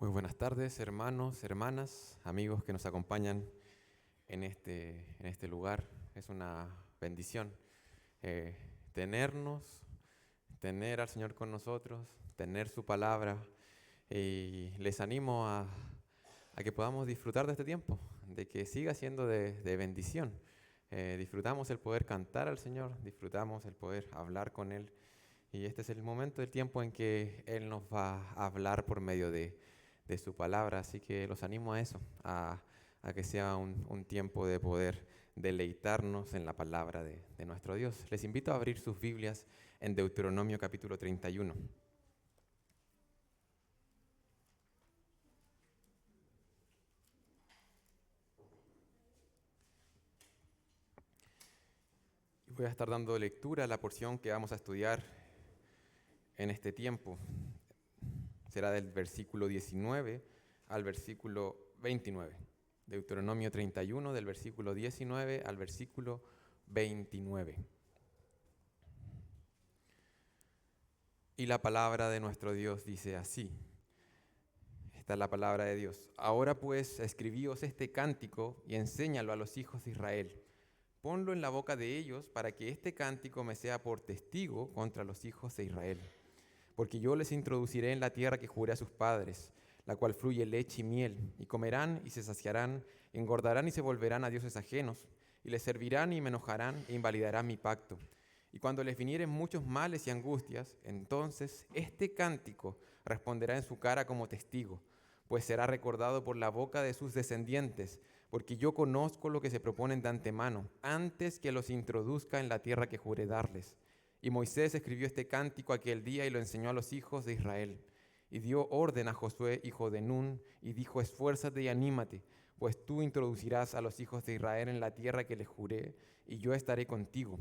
Muy buenas tardes, hermanos, hermanas, amigos que nos acompañan en este lugar. Es una bendición eh, tenernos, tener al Señor con nosotros, tener su palabra. Y les animo a que podamos disfrutar de este tiempo, de que siga siendo de bendición. Disfrutamos el poder cantar al Señor, disfrutamos el poder hablar con Él. Y este es el momento del tiempo en que Él nos va a hablar por medio de su palabra. Así que los animo a eso, a que sea un tiempo de poder deleitarnos en la palabra de nuestro Dios. Les invito a abrir sus Biblias en Deuteronomio capítulo 31. Y voy a estar dando lectura a la porción que vamos a estudiar en este tiempo. Será del versículo 19 al versículo 29. Deuteronomio 31, del versículo 19 al versículo 29. Y la palabra de nuestro Dios dice así. Esta es la palabra de Dios. Ahora pues escribíos este cántico y enséñalo a los hijos de Israel. Ponlo en la boca de ellos para que este cántico me sea por testigo contra los hijos de Israel. Porque yo les introduciré en la tierra que juré a sus padres, la cual fluye leche y miel, y comerán y se saciarán, engordarán y se volverán a dioses ajenos, y les servirán y me enojarán e invalidarán mi pacto. Y cuando les vinieren muchos males y angustias, entonces este cántico responderá en su cara como testigo, pues será recordado por la boca de sus descendientes, porque yo conozco lo que se proponen de antemano, antes que los introduzca en la tierra que juré darles. Y Moisés escribió este cántico aquel día y lo enseñó a los hijos de Israel. Y dio orden a Josué, hijo de Nun, y dijo: esfuérzate y anímate, pues tú introducirás a los hijos de Israel en la tierra que les juré, y yo estaré contigo.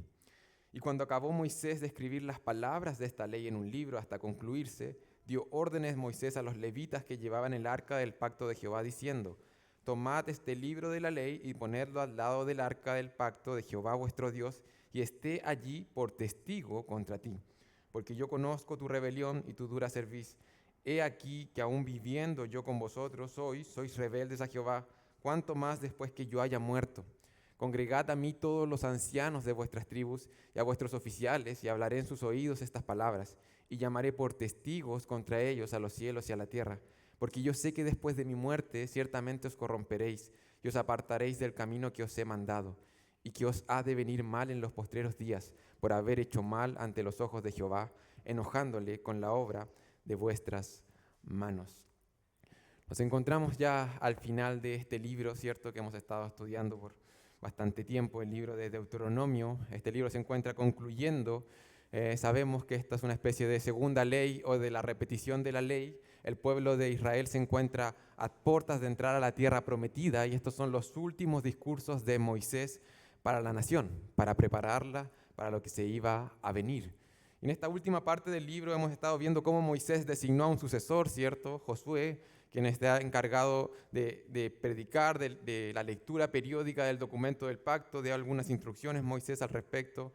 Y cuando acabó Moisés de escribir las palabras de esta ley en un libro hasta concluirse, dio órdenes Moisés a los levitas que llevaban el arca del pacto de Jehová, diciendo: tomad este libro de la ley y ponedlo al lado del arca del pacto de Jehová vuestro Dios, y esté allí por testigo contra ti. Porque yo conozco tu rebelión y tu dura cerviz. He aquí que aún viviendo yo con vosotros sois rebeldes a Jehová, cuanto más después que yo haya muerto. Congregad a mí todos los ancianos de vuestras tribus y a vuestros oficiales, y hablaré en sus oídos estas palabras, y llamaré por testigos contra ellos a los cielos y a la tierra. Porque yo sé que después de mi muerte ciertamente os corromperéis, y os apartaréis del camino que os he mandado, y que os ha de venir mal en los postreros días, por haber hecho mal ante los ojos de Jehová, enojándole con la obra de vuestras manos. Nos encontramos ya al final de este libro, ¿cierto?, que hemos estado estudiando por bastante tiempo, el libro de Deuteronomio. Este libro se encuentra concluyendo. Sabemos que esta es una especie de segunda ley o de la repetición de la ley. El pueblo de Israel se encuentra a puertas de entrar a la tierra prometida, y estos son los últimos discursos de Moisés para la nación, para prepararla para lo que se iba a venir. En esta última parte del libro hemos estado viendo cómo Moisés designó a un sucesor, ¿cierto?, Josué, quien está encargado de predicar, de la lectura periódica del documento del pacto, de algunas instrucciones Moisés al respecto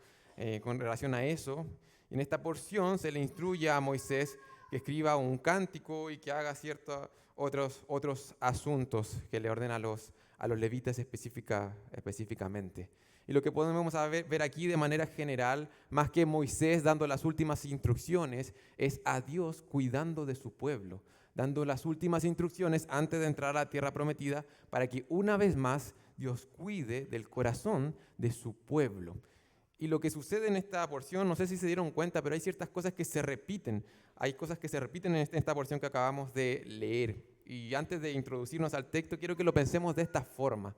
con relación a eso. Y en esta porción se le instruye a Moisés que escriba un cántico y que haga ciertos otros asuntos que le ordena a los levitas específicamente. Y lo que podemos ver aquí de manera general, más que Moisés dando las últimas instrucciones, es a Dios cuidando de su pueblo, dando las últimas instrucciones antes de entrar a la tierra prometida, para que una vez más Dios cuide del corazón de su pueblo. Y lo que sucede en esta porción, no sé si se dieron cuenta, pero hay ciertas cosas que se repiten. Hay cosas que se repiten en esta porción que acabamos de leer. Y antes de introducirnos al texto, quiero que lo pensemos de esta forma.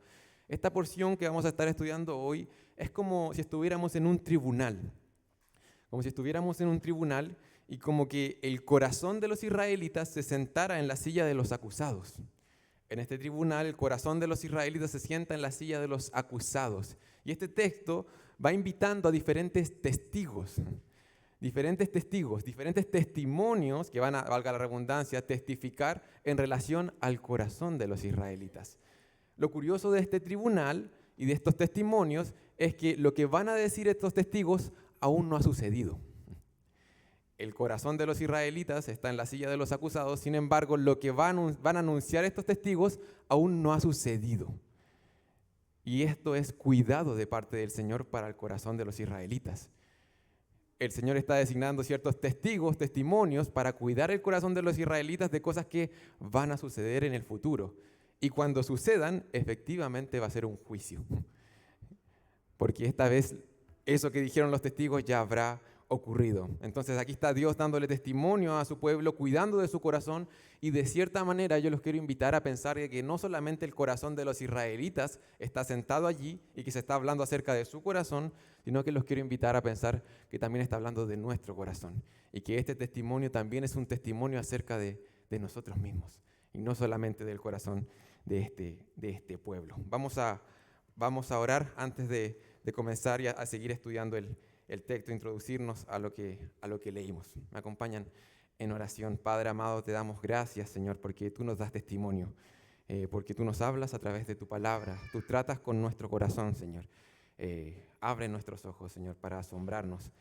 Esta porción que vamos a estar estudiando hoy es como si estuviéramos en un tribunal. Como si estuviéramos en un tribunal y como que el corazón de los israelitas se sentara en la silla de los acusados. En este tribunal, el corazón de los israelitas se sienta en la silla de los acusados. Y este texto va invitando a diferentes testigos, diferentes testimonios que van a, valga la redundancia, testificar en relación al corazón de los israelitas. Lo curioso de este tribunal y de estos testimonios es que lo que van a decir estos testigos aún no ha sucedido. el corazón de los israelitas está en la silla de los acusados, sin embargo, lo que van a anunciar estos testigos aún no ha sucedido. Y esto es cuidado de parte del Señor para el corazón de los israelitas. El Señor está designando ciertos testigos, testimonios, para cuidar el corazón de los israelitas de cosas que van a suceder en el futuro. Y cuando sucedan, efectivamente va a ser un juicio. Porque esta vez eso que dijeron los testigos ya habrá ocurrido. Entonces aquí está Dios dándole testimonio a su pueblo, cuidando de su corazón, y de cierta manera yo los quiero invitar a pensar que no solamente el corazón de los israelitas está sentado allí y que se está hablando acerca de su corazón, sino que los quiero invitar a pensar que también está hablando de nuestro corazón y que este testimonio también es un testimonio acerca de nosotros mismos y no solamente del corazón de este pueblo. Vamos a orar antes de comenzar y a seguir estudiando el texto, introducirnos a lo que leímos. Me acompañan en oración. Padre amado, te damos gracias, Señor, porque tú nos das testimonio, porque tú nos hablas a través de tu palabra. Tú tratas con nuestro corazón, Señor. Abre nuestros ojos, Señor, para asombrarnos,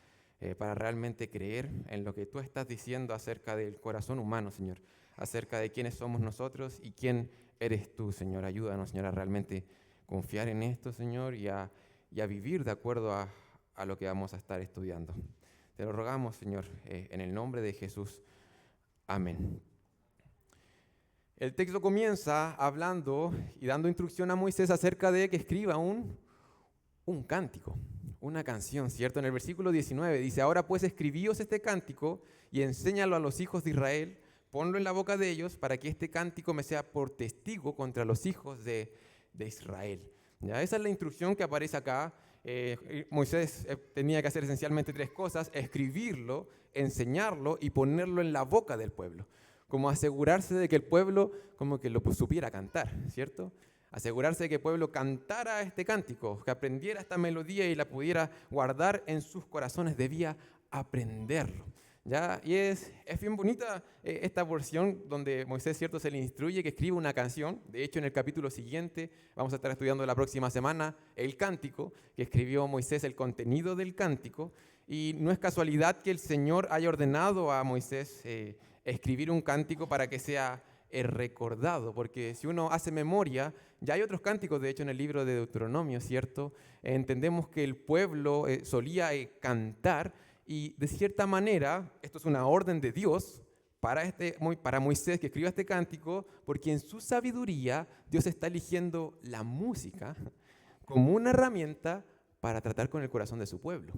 para realmente creer en lo que tú estás diciendo acerca del corazón humano, Señor, acerca de quiénes somos nosotros y quién eres tú, Señor. Ayúdanos, Señor, a realmente confiar en esto, Señor, y a vivir de acuerdo a lo que vamos a estar estudiando. Te lo rogamos, Señor, en el nombre de Jesús. Amén. El texto comienza hablando y dando instrucción a Moisés acerca de que escriba un cántico, una canción, ¿cierto? En el versículo 19 dice: ahora pues escribíos este cántico y enséñalo a los hijos de Israel, ponlo en la boca de ellos para que este cántico me sea por testigo contra los hijos de Israel. ¿Ya? Esa es la instrucción que aparece acá. Moisés tenía que hacer esencialmente tres cosas: escribirlo, enseñarlo y ponerlo en la boca del pueblo, como asegurarse de que el pueblo como que lo supiera cantar, ¿cierto? Asegurarse de que el pueblo cantara este cántico, que aprendiera esta melodía y la pudiera guardar en sus corazones. Debía aprenderlo, ¿ya? Y es bien bonita esta porción donde Moisés, ¿cierto?, se le instruye que escriba una canción. De hecho, en el capítulo siguiente vamos a estar estudiando la próxima semana el cántico que escribió Moisés, el contenido del cántico. Y no es casualidad que el Señor haya ordenado a Moisés escribir un cántico para que sea recordado, porque si uno hace memoria, ya hay otros cánticos, de hecho, en el libro de Deuteronomio, ¿cierto? Entendemos que el pueblo solía cantar, y de cierta manera, esto es una orden de Dios para Moisés que escriba este cántico, porque en su sabiduría Dios está eligiendo la música como una herramienta para tratar con el corazón de su pueblo.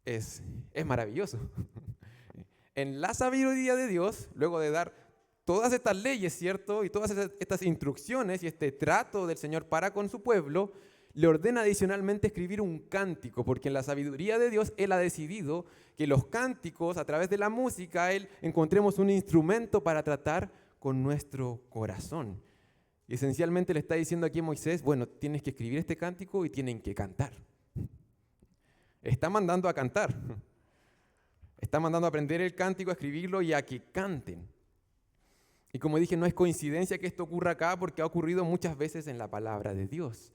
Es maravilloso. En la sabiduría de Dios, luego de dar todas estas leyes, ¿cierto?, y todas estas instrucciones y este trato del Señor para con su pueblo, le ordena adicionalmente escribir un cántico, porque en la sabiduría de Dios Él ha decidido que los cánticos, a través de la música, encontremos un instrumento para tratar con nuestro corazón. Y esencialmente le está diciendo aquí a Moisés: bueno, tienes que escribir este cántico y tienen que cantar. Está mandando a cantar. Está mandando a aprender el cántico, a escribirlo y a que canten. Y como dije, no es coincidencia que esto ocurra acá, porque ha ocurrido muchas veces en la palabra de Dios.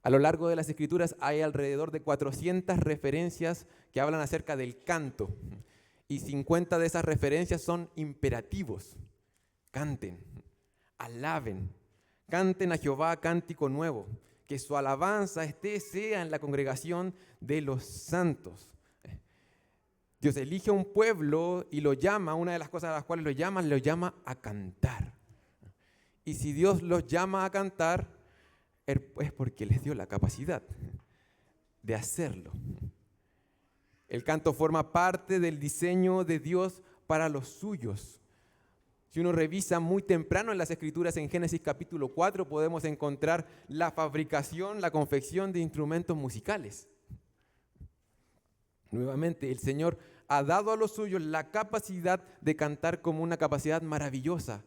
A lo largo de las Escrituras hay alrededor de 400 referencias que hablan acerca del canto. Y 50 de esas referencias son imperativos. Canten, alaben, canten a Jehová cántico nuevo, que su alabanza sea en la congregación de los santos. Dios elige a un pueblo y lo llama, una de las cosas a las cuales lo llama a cantar. Y si Dios los llama a cantar, es porque les dio la capacidad de hacerlo. El canto forma parte del diseño de Dios para los suyos. Si uno revisa muy temprano en las Escrituras, en Génesis capítulo 4, podemos encontrar la fabricación, la confección de instrumentos musicales. Nuevamente, el Señor ha dado a los suyos la capacidad de cantar como una capacidad maravillosa,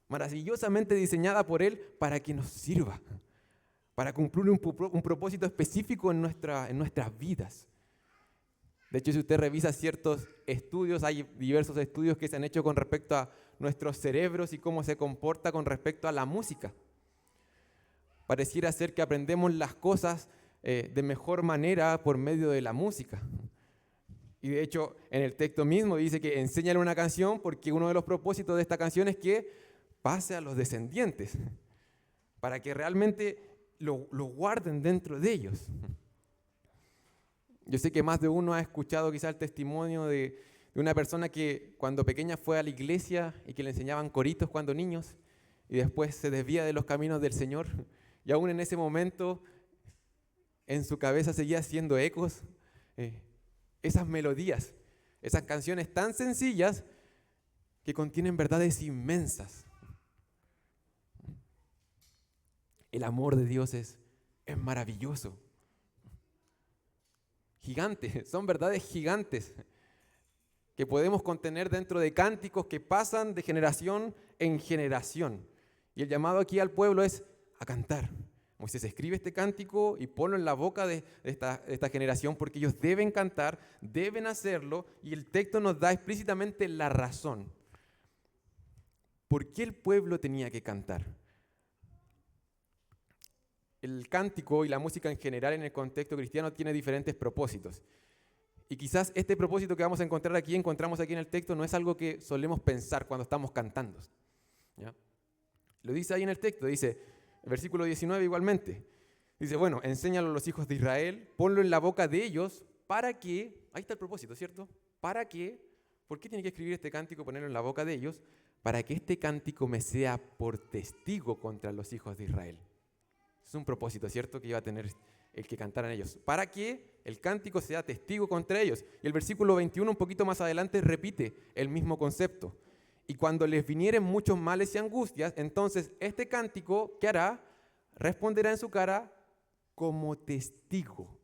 maravillosamente diseñada por Él para que nos sirva, para cumplir un propósito específico en nuestras vidas. De hecho, si usted revisa ciertos estudios, hay diversos estudios que se han hecho con respecto a nuestros cerebros y cómo se comporta con respecto a la música. Pareciera ser que aprendemos las cosas de mejor manera por medio de la música. Y de hecho, en el texto mismo dice que enséñale una canción porque uno de los propósitos de esta canción es que pase a los descendientes, para que realmente lo guarden dentro de ellos. Yo sé que más de uno ha escuchado quizá el testimonio de una persona que cuando pequeña fue a la iglesia y que le enseñaban coritos cuando niños y después se desvía de los caminos del Señor y aún en ese momento en su cabeza seguía haciendo ecos esas melodías, esas canciones tan sencillas que contienen verdades inmensas. El amor de Dios es maravilloso. Gigantes, son verdades gigantes que podemos contener dentro de cánticos que pasan de generación en generación. Y el llamado aquí al pueblo es a cantar. Moisés escribe este cántico y ponlo en la boca de esta generación porque ellos deben cantar, deben hacerlo, y el texto nos da explícitamente la razón. ¿Por qué el pueblo tenía que cantar? El cántico y la música en general en el contexto cristiano tiene diferentes propósitos. Y quizás este propósito que vamos a encontramos aquí en el texto, no es algo que solemos pensar cuando estamos cantando. ¿Ya? Lo dice ahí en el texto, dice, el versículo 19 igualmente, dice, bueno, enséñalo a los hijos de Israel, ponlo en la boca de ellos, para que, ahí está el propósito, ¿cierto? ¿Para qué? ¿Por qué tiene que escribir este cántico, ponerlo en la boca de ellos? Para que este cántico me sea por testigo contra los hijos de Israel. Es un propósito, ¿cierto?, que iba a tener el que cantaran ellos, para que el cántico sea testigo contra ellos. Y el versículo 21, un poquito más adelante, repite el mismo concepto. Y cuando les vinieren muchos males y angustias, entonces este cántico, ¿qué hará? Responderá en su cara como testigo,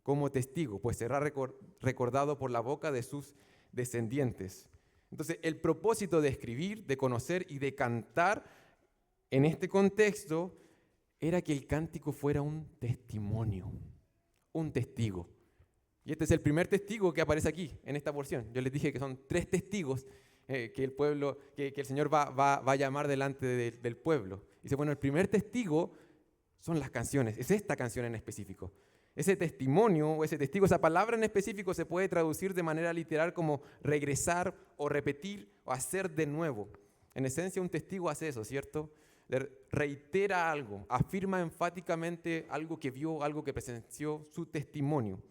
pues será recordado por la boca de sus descendientes. Entonces, el propósito de escribir, de conocer y de cantar en este contexto era que el cántico fuera un testimonio, un testigo. Y este es el primer testigo que aparece aquí, en esta porción. Yo les dije que son 3 testigos que el pueblo, que el Señor va a llamar delante del pueblo. Dice, bueno, el primer testigo son las canciones, es esta canción en específico. Ese testimonio o ese testigo, esa palabra en específico se puede traducir de manera literal como regresar o repetir o hacer de nuevo. En esencia, un testigo hace eso, ¿cierto? Reitera algo, afirma enfáticamente algo que vio, algo que presenció, su testimonio.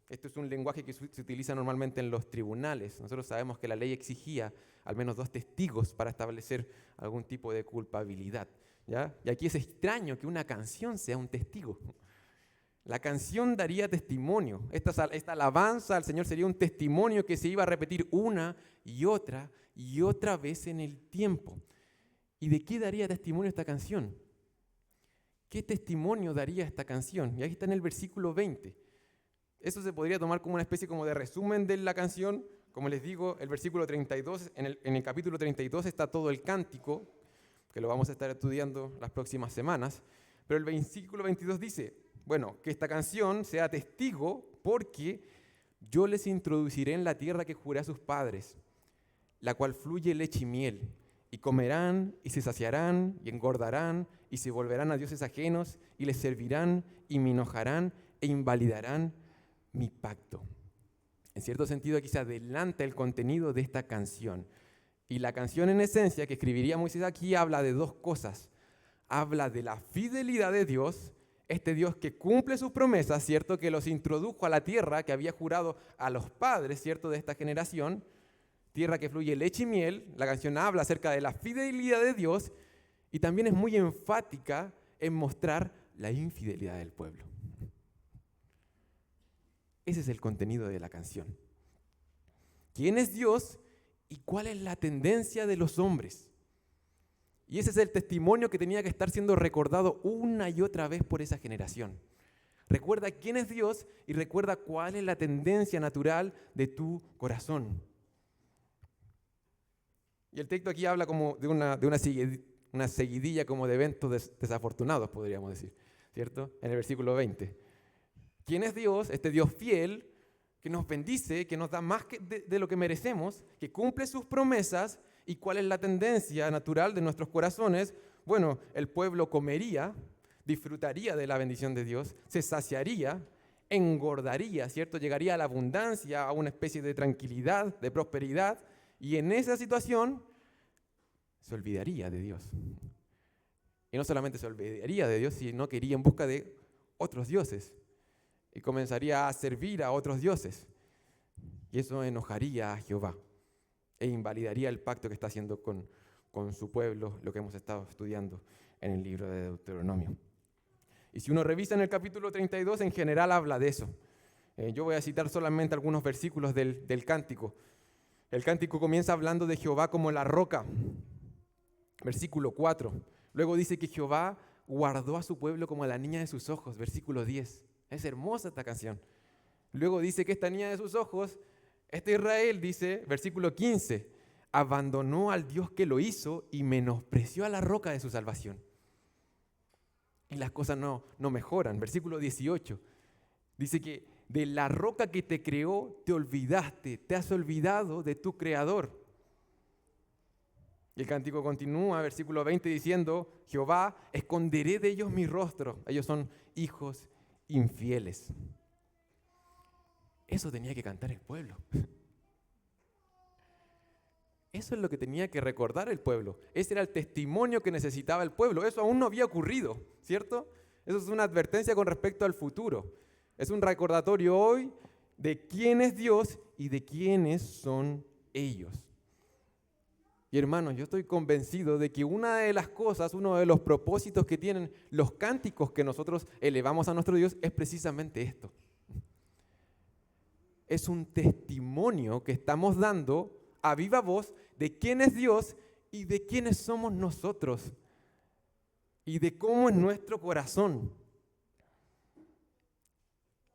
Esto es un lenguaje que se utiliza normalmente en los tribunales. Nosotros sabemos que la ley exigía al menos 2 testigos para establecer algún tipo de culpabilidad, ¿ya? Y aquí es extraño que una canción sea un testigo. La canción daría testimonio. Esta alabanza al Señor sería un testimonio que se iba a repetir una y otra vez en el tiempo. ¿Y de qué daría testimonio esta canción? ¿Qué testimonio daría esta canción? Y ahí está en el versículo 20. Eso se podría tomar como una especie como de resumen de la canción. Como les digo, el versículo 32, en el capítulo 32 está todo el cántico, que lo vamos a estar estudiando las próximas semanas. Pero el versículo 22 dice, bueno, que esta canción sea testigo porque yo les introduciré en la tierra que juré a sus padres, la cual fluye leche y miel. Y comerán, y se saciarán, y engordarán, y se volverán a dioses ajenos, y les servirán, y me enojarán, e invalidarán mi pacto. En cierto sentido, aquí se adelanta el contenido de esta canción. Y la canción en esencia que escribiría Moisés aquí habla de 2 cosas. Habla de la fidelidad de Dios, este Dios que cumple sus promesas, ¿cierto?, que los introdujo a la tierra que había jurado a los padres, ¿cierto?, de esta generación, tierra que fluye leche y miel. La canción habla acerca de la fidelidad de Dios y también es muy enfática en mostrar la infidelidad del pueblo. Ese es el contenido de la canción. ¿Quién es Dios y cuál es la tendencia de los hombres? Y ese es el testimonio que tenía que estar siendo recordado una y otra vez por esa generación. Recuerda quién es Dios y recuerda cuál es la tendencia natural de tu corazón. Y el texto aquí habla como de una seguidilla como de eventos desafortunados, podríamos decir, ¿cierto? En el versículo 20. ¿Quién es Dios? Este Dios fiel, que nos bendice, que nos da más de lo que merecemos, que cumple sus promesas. ¿Y cuál es la tendencia natural de nuestros corazones? Bueno, el pueblo comería, disfrutaría de la bendición de Dios, se saciaría, engordaría, ¿cierto? Llegaría a la abundancia, a una especie de tranquilidad, de prosperidad, y en esa situación se olvidaría de Dios. Y no solamente se olvidaría de Dios, sino que iría en busca de otros dioses y comenzaría a servir a otros dioses. Y eso enojaría a Jehová e invalidaría el pacto que está haciendo con su pueblo, lo que hemos estado estudiando en el libro de Deuteronomio. Y si uno revisa en el capítulo 32, en general habla de eso. Yo voy a citar solamente algunos versículos del cántico. El cántico comienza hablando de Jehová como la roca. Versículo 4. Luego dice que Jehová guardó a su pueblo como a la niña de sus ojos. Versículo 10. Es hermosa esta canción. Luego dice que esta niña de sus ojos, este Israel, dice, versículo 15, abandonó al Dios que lo hizo y menospreció a la roca de su salvación. Y las cosas no mejoran. Versículo 18, dice que de la roca que te creó te olvidaste, te has olvidado de tu Creador. Y el cántico continúa, versículo 20, diciendo, Jehová, esconderé de ellos mi rostro. Ellos son hijos infieles. Eso tenía que cantar el pueblo. Eso es lo que tenía que recordar el pueblo. Ese era el testimonio que necesitaba el pueblo. Eso aún no había ocurrido, ¿cierto? Eso es una advertencia con respecto al futuro. Es un recordatorio hoy de quién es Dios y de quiénes son ellos. Y hermanos, yo estoy convencido de que una de las cosas, uno de los propósitos que tienen los cánticos que nosotros elevamos a nuestro Dios es precisamente esto. Es un testimonio que estamos dando a viva voz de quién es Dios y de quiénes somos nosotros y de cómo es nuestro corazón.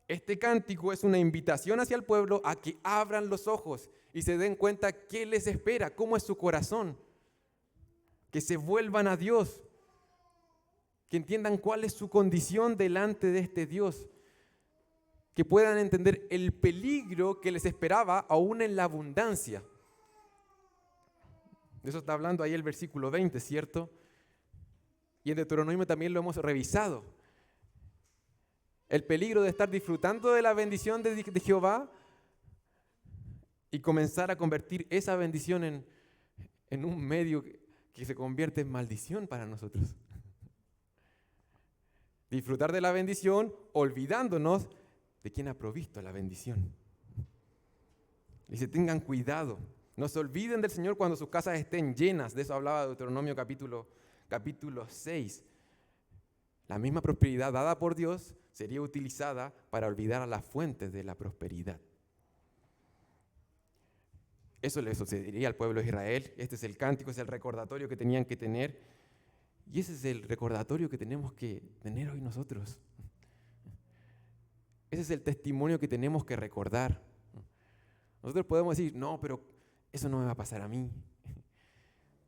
Este cántico es una invitación hacia el pueblo a que abran los ojos y se den cuenta qué les espera, cómo es su corazón, que se vuelvan a Dios, que entiendan cuál es su condición delante de este Dios, que puedan entender el peligro que les esperaba aún en la abundancia. De eso está hablando ahí el versículo 20, ¿cierto? Y en Deuteronomio también lo hemos revisado. El peligro de estar disfrutando de la bendición de Jehová y comenzar a convertir esa bendición en un medio que se convierte en maldición para nosotros. Disfrutar de la bendición olvidándonos de quien ha provisto la bendición. Dice, tengan cuidado, no se olviden del Señor cuando sus casas estén llenas. De eso hablaba Deuteronomio capítulo 6. La misma prosperidad dada por Dios sería utilizada para olvidar a las fuentes de la prosperidad. Eso le sucedería al pueblo de Israel. Este es el cántico, es el recordatorio que tenían que tener. Y ese es el recordatorio que tenemos que tener hoy nosotros. Ese es el testimonio que tenemos que recordar. Nosotros podemos decir, no, pero eso no me va a pasar a mí.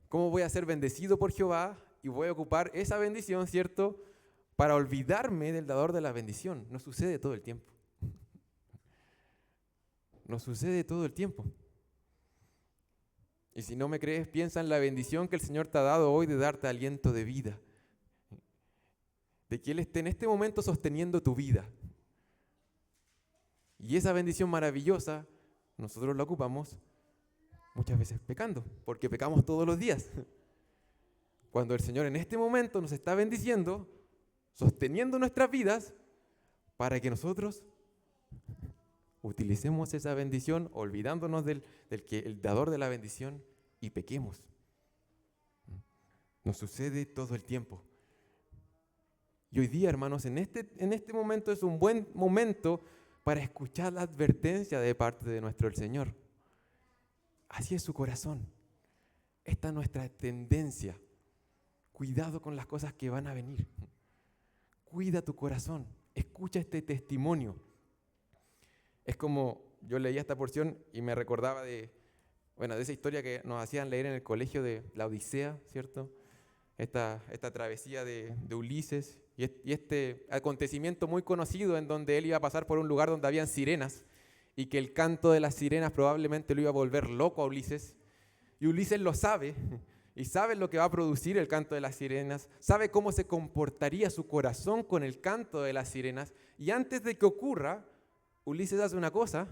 ¿Cómo voy a ser bendecido por Jehová y voy a ocupar esa bendición, ¿cierto?, para olvidarme del dador de la bendición? No sucede todo el tiempo. No sucede todo el tiempo. Y si no me crees, piensa en la bendición que el Señor te ha dado hoy de darte aliento de vida. De que Él esté en este momento sosteniendo tu vida. Y esa bendición maravillosa, nosotros la ocupamos muchas veces pecando, porque pecamos todos los días. Cuando el Señor en este momento nos está bendiciendo, sosteniendo nuestras vidas, para que nosotros utilicemos esa bendición, olvidándonos del que el dador de la bendición, y pequemos. Nos sucede todo el tiempo. Y hoy día, hermanos, en este momento es un buen momento para escuchar la advertencia de parte de nuestro Señor. Así es su corazón. Esta es nuestra tendencia. Cuidado con las cosas que van a venir. Cuida tu corazón. Escucha este testimonio. Es como, yo leía esta porción y me recordaba de esa historia que nos hacían leer en el colegio de la Odisea, ¿cierto? Esta travesía de Ulises y este acontecimiento muy conocido en donde él iba a pasar por un lugar donde habían sirenas y que el canto de las sirenas probablemente lo iba a volver loco a Ulises. Y Ulises lo sabe y sabe lo que va a producir el canto de las sirenas, sabe cómo se comportaría su corazón con el canto de las sirenas, y antes de que ocurra, Ulises hace una cosa,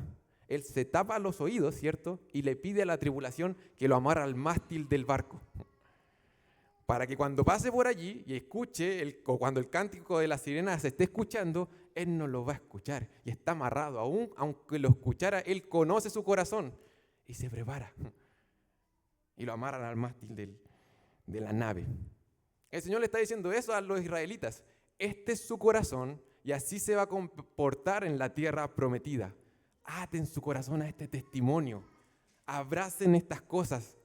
él se tapa los oídos, ¿cierto? Y le pide a la tripulación que lo amarre al mástil del barco, para que cuando pase por allí y escuche, o cuando el cántico de las sirenas se esté escuchando, él no lo va a escuchar, y está amarrado, aunque lo escuchara, él conoce su corazón, y se prepara, y lo amarran al mástil de la nave. El Señor le está diciendo eso a los israelitas. Este es su corazón y así se va a comportar en la tierra prometida. Aten su corazón a este testimonio. Abracen estas cosas.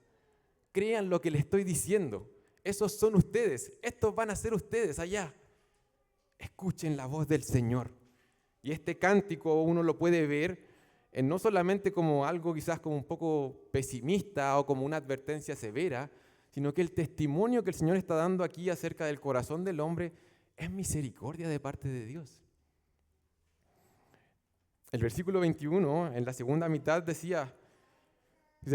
Crean lo que les estoy diciendo. Esos son ustedes. Estos van a ser ustedes allá. Escuchen la voz del Señor. Y este cántico uno lo puede ver no solamente como algo quizás como un poco pesimista o como una advertencia severa, sino que el testimonio que el Señor está dando aquí acerca del corazón del hombre es misericordia de parte de Dios. El versículo 21, en la segunda mitad, dice,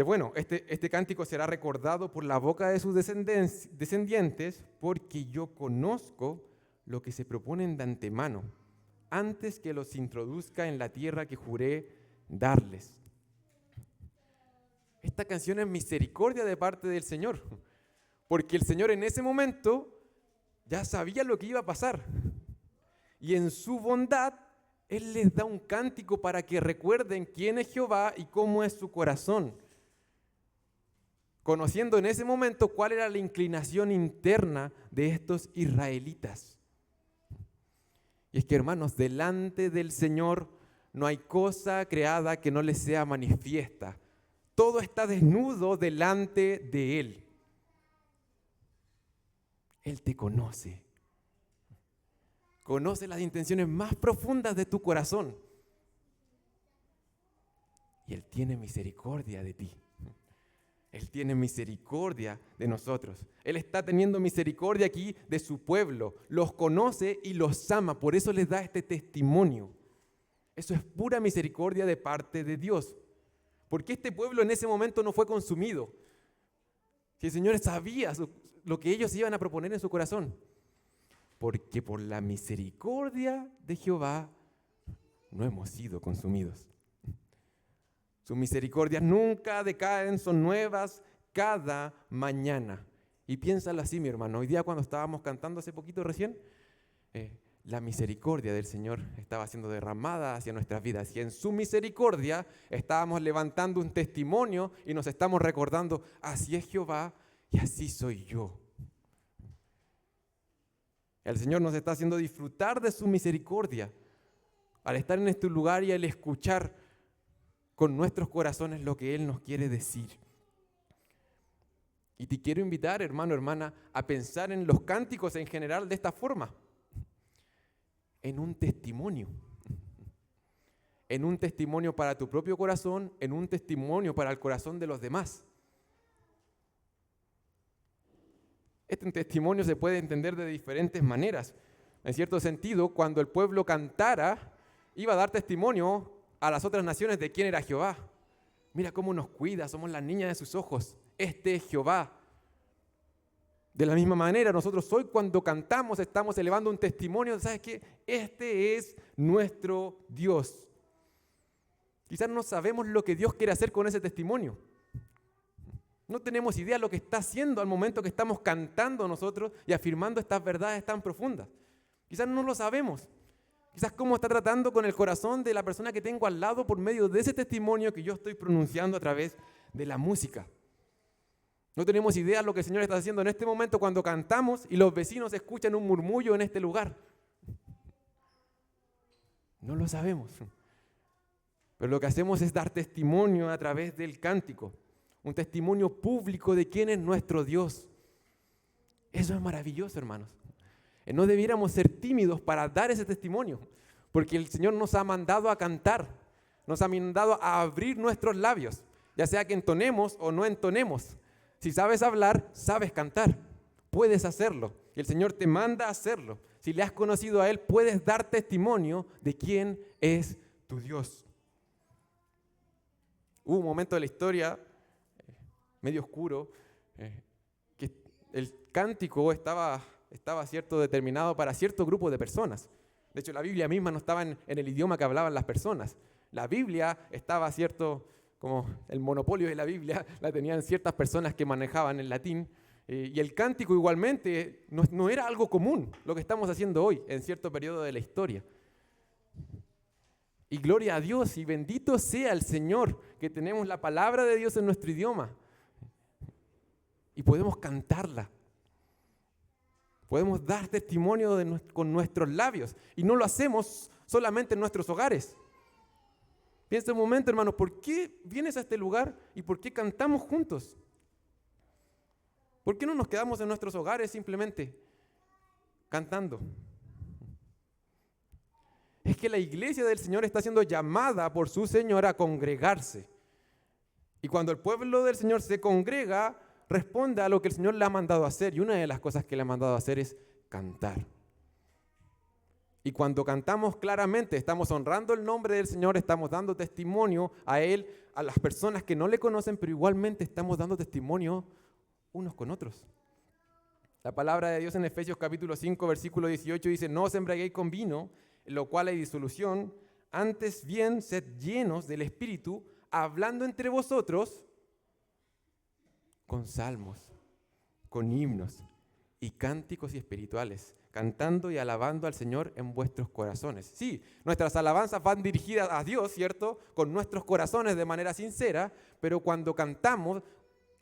bueno, este cántico será recordado por la boca de sus descendientes, porque yo conozco lo que se proponen de antemano, antes que los introduzca en la tierra que juré darles. Esta canción es misericordia de parte del Señor, porque el Señor en ese momento ya sabía lo que iba a pasar, y en su bondad Él les da un cántico para que recuerden quién es Jehová y cómo es su corazón, conociendo en ese momento cuál era la inclinación interna de estos israelitas. Y es que, hermanos, delante del Señor no hay cosa creada que no le sea manifiesta. Todo está desnudo delante de Él. Él te conoce. Conoce las intenciones más profundas de tu corazón. Y Él tiene misericordia de ti. Él tiene misericordia de nosotros. Él está teniendo misericordia aquí de su pueblo. Los conoce y los ama. Por eso les da este testimonio. Eso es pura misericordia de parte de Dios. Porque este pueblo en ese momento no fue consumido. Si el Señor sabía lo que ellos iban a proponer en su corazón. Porque por la misericordia de Jehová no hemos sido consumidos. Sus misericordias nunca decaen, son nuevas cada mañana. Y piénsalo así, mi hermano. Hoy día cuando estábamos cantando hace poquito recién, la misericordia del Señor estaba siendo derramada hacia nuestras vidas. Y en su misericordia estábamos levantando un testimonio y nos estamos recordando, así es Jehová y así soy yo. El Señor nos está haciendo disfrutar de su misericordia al estar en este lugar y al escuchar con nuestros corazones lo que Él nos quiere decir. Y te quiero invitar, hermano, hermana, a pensar en los cánticos en general de esta forma. En un testimonio para tu propio corazón, en un testimonio para el corazón de los demás. Este testimonio se puede entender de diferentes maneras. En cierto sentido, cuando el pueblo cantara, iba a dar testimonio a las otras naciones de quién era Jehová. Mira cómo nos cuida, somos las niñas de sus ojos. Este es Jehová. De la misma manera, nosotros hoy cuando cantamos estamos elevando un testimonio, ¿sabes qué? Este es nuestro Dios. Quizás no sabemos lo que Dios quiere hacer con ese testimonio. No tenemos idea de lo que está haciendo al momento que estamos cantando nosotros y afirmando estas verdades tan profundas. Quizás no lo sabemos. Quizás cómo está tratando con el corazón de la persona que tengo al lado por medio de ese testimonio que yo estoy pronunciando a través de la música. No tenemos idea de lo que el Señor está haciendo en este momento cuando cantamos y los vecinos escuchan un murmullo en este lugar. No lo sabemos. Pero lo que hacemos es dar testimonio a través del cántico. Un testimonio público de quién es nuestro Dios. Eso es maravilloso, hermanos. No debiéramos ser tímidos para dar ese testimonio, porque el Señor nos ha mandado a cantar, nos ha mandado a abrir nuestros labios, ya sea que entonemos o no entonemos. Si sabes hablar, sabes cantar, puedes hacerlo, y el Señor te manda a hacerlo. Si le has conocido a Él, puedes dar testimonio de quién es tu Dios. Hubo un momento de la historia medio oscuro, que el cántico estaba cierto, determinado para cierto grupo de personas. De hecho, la Biblia misma no estaba en el idioma que hablaban las personas. La Biblia estaba, cierto, como el monopolio de la Biblia, la tenían ciertas personas que manejaban el latín. Y el cántico igualmente no era algo común, lo que estamos haciendo hoy, en cierto periodo de la historia. Y gloria a Dios y bendito sea el Señor, que tenemos la palabra de Dios en nuestro idioma. Y podemos cantarla. Podemos dar testimonio con nuestros labios. Y no lo hacemos solamente en nuestros hogares. Piensa un momento, hermano, ¿por qué vienes a este lugar y por qué cantamos juntos? ¿Por qué no nos quedamos en nuestros hogares simplemente cantando? Es que la iglesia del Señor está siendo llamada por su Señor a congregarse. Y cuando el pueblo del Señor se congrega, responde a lo que el Señor le ha mandado a hacer. Y una de las cosas que le ha mandado a hacer es cantar. Y cuando cantamos claramente, estamos honrando el nombre del Señor, estamos dando testimonio a Él, a las personas que no le conocen, pero igualmente estamos dando testimonio unos con otros. La palabra de Dios en Efesios capítulo 5, versículo 18 dice: no os embriaguéis con vino, en lo cual hay disolución, antes bien sed llenos del Espíritu, hablando entre vosotros con salmos, con himnos y cánticos y espirituales, cantando y alabando al Señor en vuestros corazones. Sí, nuestras alabanzas van dirigidas a Dios, ¿cierto? Con nuestros corazones de manera sincera, pero cuando cantamos,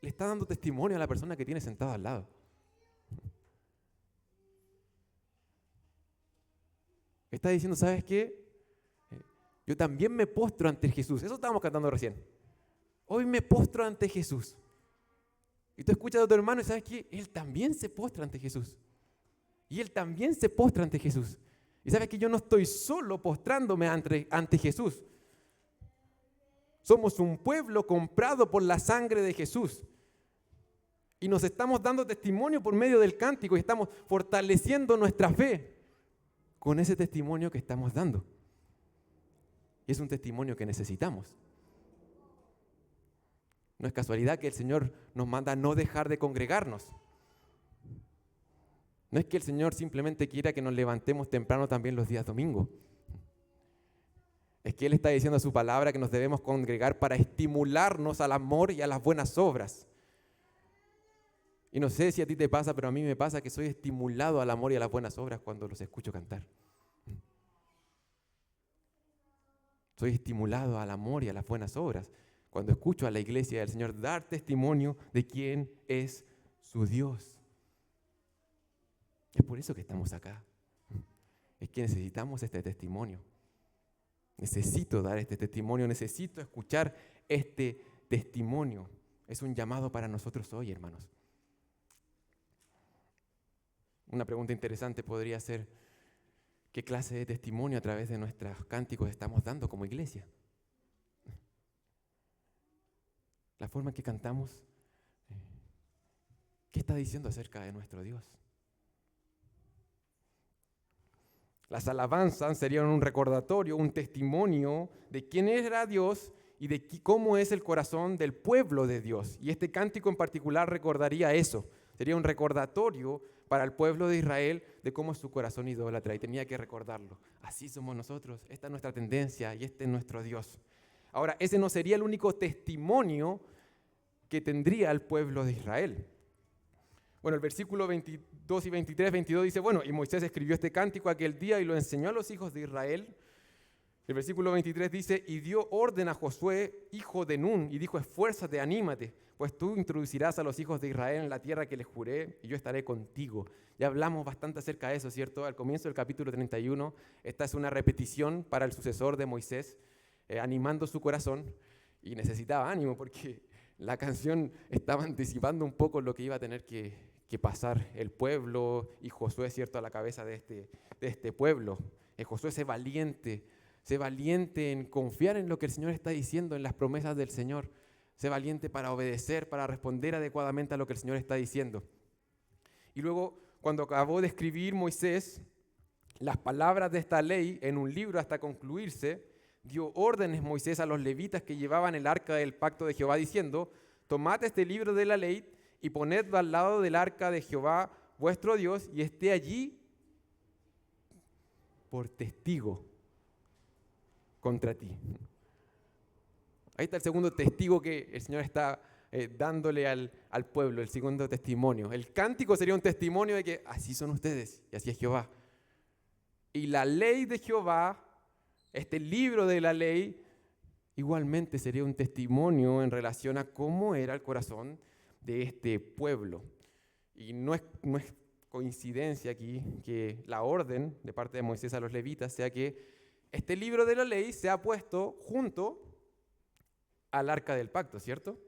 le está dando testimonio a la persona que tiene sentada al lado. Está diciendo, ¿sabes qué? Yo también me postro ante Jesús. Eso estábamos cantando recién. Hoy me postro ante Jesús. Y tú escuchas a tu hermano y ¿sabes qué? Él también se postra ante Jesús. Y él también se postra ante Jesús. Y sabes que yo no estoy solo postrándome ante Jesús. Somos un pueblo comprado por la sangre de Jesús. Y nos estamos dando testimonio por medio del cántico y estamos fortaleciendo nuestra fe con ese testimonio que estamos dando. Y es un testimonio que necesitamos. No es casualidad que el Señor nos manda a no dejar de congregarnos. No es que el Señor simplemente quiera que nos levantemos temprano también los días domingos. Es que Él está diciendo a su palabra que nos debemos congregar para estimularnos al amor y a las buenas obras. Y no sé si a ti te pasa, pero a mí me pasa que soy estimulado al amor y a las buenas obras cuando los escucho cantar. Soy estimulado al amor y a las buenas obras cuando escucho a la iglesia del Señor dar testimonio de quién es su Dios. Es por eso que estamos acá. Es que necesitamos este testimonio. Necesito dar este testimonio, necesito escuchar este testimonio. Es un llamado para nosotros hoy, hermanos. Una pregunta interesante podría ser, ¿qué clase de testimonio a través de nuestros cánticos estamos dando como iglesia? La forma en que cantamos, ¿qué está diciendo acerca de nuestro Dios? Las alabanzas serían un recordatorio, un testimonio de quién era Dios y de cómo es el corazón del pueblo de Dios. Y este cántico en particular recordaría eso. Sería un recordatorio para el pueblo de Israel de cómo es su corazón idólatra, y tenía que recordarlo. Así somos nosotros, esta es nuestra tendencia y este es nuestro Dios. Ahora, ese no sería el único testimonio que tendría el pueblo de Israel. Bueno, el versículo 22 y 22 dice, bueno, y Moisés escribió este cántico aquel día y lo enseñó a los hijos de Israel. El versículo 23 dice, y dio orden a Josué, hijo de Nun, y dijo, esfuérzate, anímate, pues tú introducirás a los hijos de Israel en la tierra que les juré, y yo estaré contigo. Ya hablamos bastante acerca de eso, ¿cierto? Al comienzo del capítulo 31, esta es una repetición para el sucesor de Moisés, animando su corazón, y necesitaba ánimo porque la canción estaba anticipando un poco lo que iba a tener que pasar el pueblo, y Josué, ¿cierto?, a la cabeza de este pueblo. Josué, sé valiente en confiar en lo que el Señor está diciendo, en las promesas del Señor. Sé valiente para obedecer, para responder adecuadamente a lo que el Señor está diciendo. Y luego, cuando acabó de escribir Moisés las palabras de esta ley en un libro hasta concluirse, dio órdenes Moisés a los levitas que llevaban el arca del pacto de Jehová diciendo, tomad este libro de la ley y ponedlo al lado del arca de Jehová vuestro Dios, y esté allí por testigo contra ti. Ahí está el segundo testigo que el Señor está dándole al pueblo, el segundo testimonio. El cántico sería un testimonio de que así son ustedes y así es Jehová. Y la ley de Jehová, este libro de la ley, igualmente sería un testimonio en relación a cómo era el corazón de este pueblo. Y no es coincidencia aquí que la orden de parte de Moisés a los levitas sea que este libro de la ley se ha puesto junto al arca del pacto, ¿cierto?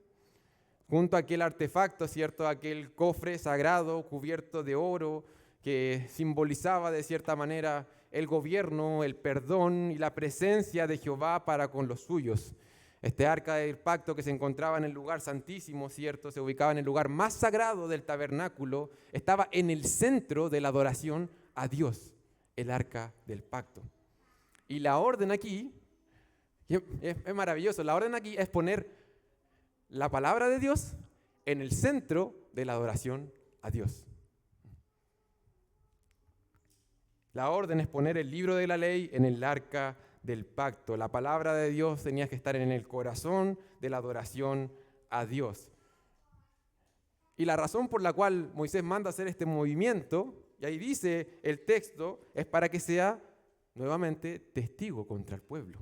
Junto a aquel artefacto, ¿cierto? Aquel cofre sagrado cubierto de oro que simbolizaba de cierta manera el gobierno, el perdón y la presencia de Jehová para con los suyos. Este arca del pacto que se encontraba en el lugar santísimo, ¿cierto? Se ubicaba en el lugar más sagrado del tabernáculo, estaba en el centro de la adoración a Dios, el arca del pacto. Y la orden aquí, es maravilloso, la orden aquí es poner la palabra de Dios en el centro de la adoración a Dios. La orden es poner el libro de la ley en el arca del pacto. La palabra de Dios tenía que estar en el corazón de la adoración a Dios. Y la razón por la cual Moisés manda hacer este movimiento, y ahí dice el texto, es para que sea nuevamente testigo contra el pueblo.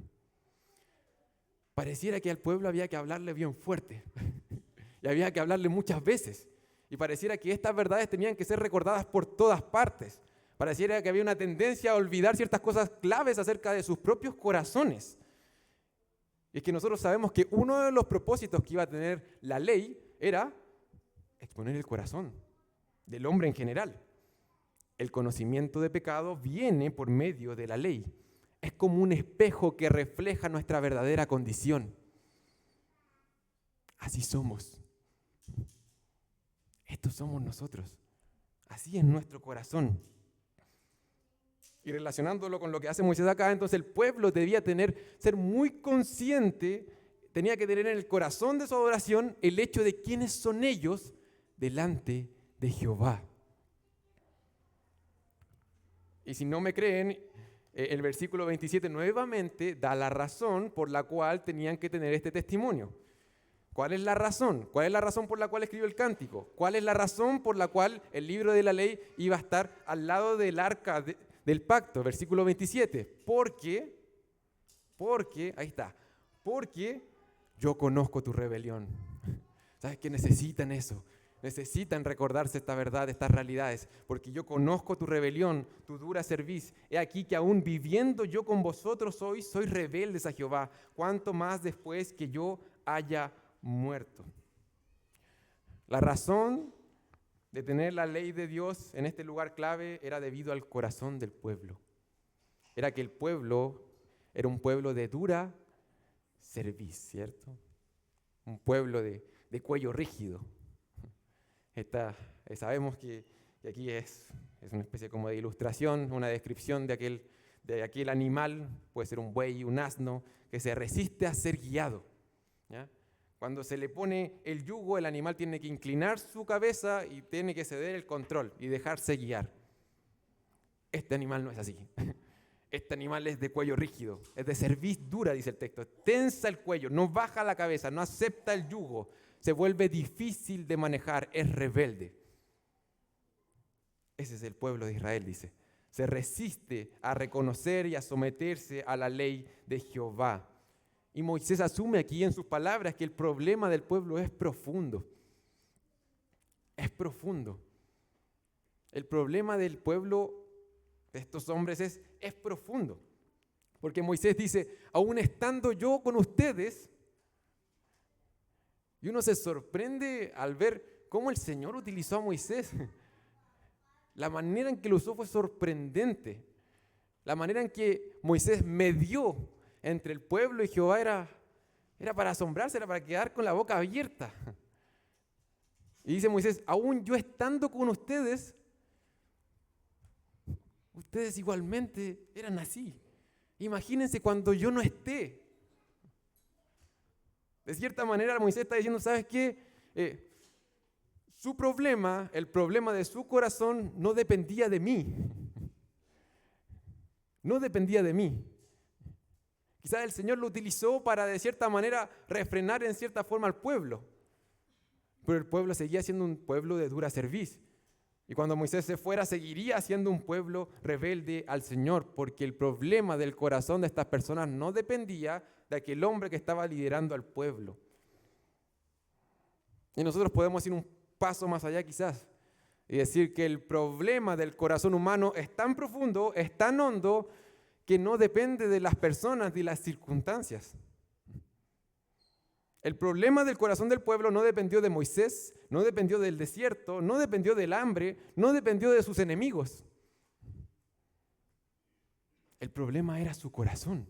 Pareciera que al pueblo había que hablarle bien fuerte y había que hablarle muchas veces. Y pareciera que estas verdades tenían que ser recordadas por todas partes. Pareciera que había una tendencia a olvidar ciertas cosas claves acerca de sus propios corazones. Y es que nosotros sabemos que uno de los propósitos que iba a tener la ley era exponer el corazón del hombre en general. El conocimiento de pecado viene por medio de la ley. Es como un espejo que refleja nuestra verdadera condición. Así somos. Estos somos nosotros. Así es nuestro corazón. Y relacionándolo con lo que hace Moisés acá, entonces el pueblo debía ser muy consciente, tenía que tener en el corazón de su adoración el hecho de quiénes son ellos delante de Jehová. Y si no me creen, el versículo 27 nuevamente da la razón por la cual tenían que tener este testimonio. ¿Cuál es la razón? ¿Cuál es la razón por la cual escribió el cántico? ¿Cuál es la razón por la cual el libro de la ley iba a estar al lado del arca del pacto? Versículo 27. Porque, ahí está, porque yo conozco tu rebelión. ¿Sabes qué? Necesitan eso. Necesitan recordarse esta verdad, estas realidades, porque yo conozco tu rebelión, tu dura cerviz. He aquí que aún viviendo yo con vosotros hoy, soy rebeldes a Jehová, cuanto más después que yo haya muerto. La razón de tener la ley de Dios en este lugar clave era debido al corazón del pueblo. Era que el pueblo era un pueblo de dura cerviz, ¿cierto? Un pueblo de cuello rígido. Sabemos que aquí es una especie como de ilustración, una descripción de aquel animal, puede ser un buey, un asno, que se resiste a ser guiado, ¿ya? Cuando se le pone el yugo, el animal tiene que inclinar su cabeza y tiene que ceder el control y dejarse guiar. Este animal no es así. Este animal es de cuello rígido, es de cerviz dura, dice el texto. Tensa el cuello, no baja la cabeza, no acepta el yugo. Se vuelve difícil de manejar, es rebelde. Ese es el pueblo de Israel, dice. Se resiste a reconocer y a someterse a la ley de Jehová. Y Moisés asume aquí en sus palabras que el problema del pueblo es profundo. Es profundo. El problema del pueblo de estos hombres es profundo. Porque Moisés dice, aún estando yo con ustedes, y uno se sorprende al ver cómo el Señor utilizó a Moisés. La manera en que lo usó fue sorprendente. La manera en que Moisés medió entre el pueblo y Jehová era para asombrarse, era para quedar con la boca abierta. Y dice Moisés, aún yo estando con ustedes, ustedes igualmente eran así. Imagínense cuando yo no esté. De cierta manera Moisés está diciendo, ¿sabes qué? Su problema, el problema de su corazón, no dependía de mí. No dependía de mí. Quizás el Señor lo utilizó para, de cierta manera, refrenar en cierta forma al pueblo. Pero el pueblo seguía siendo un pueblo de dura cerviz. Y cuando Moisés se fuera, seguiría siendo un pueblo rebelde al Señor, porque el problema del corazón de estas personas no dependía de aquel hombre que estaba liderando al pueblo. Y nosotros podemos ir un paso más allá quizás y decir que el problema del corazón humano es tan profundo, es tan hondo, que no depende de las personas ni las circunstancias. El problema del corazón del pueblo no dependió de Moisés, no dependió del desierto, no dependió del hambre, no dependió de sus enemigos. El problema era su corazón,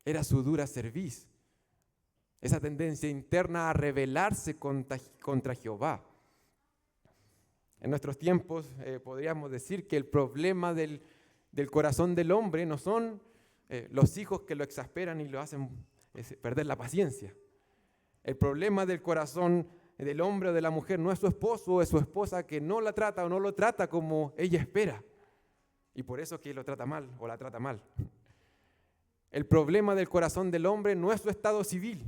era su dura cerviz, esa tendencia interna a rebelarse contra Jehová. En nuestros tiempos podríamos decir que el problema del corazón del hombre no son los hijos que lo exasperan y lo hacen perder la paciencia. El problema del corazón del hombre o de la mujer no es su esposo o es su esposa que no la trata o no lo trata como ella espera. Y por eso que lo trata mal o la trata mal. El problema del corazón del hombre no es su estado civil.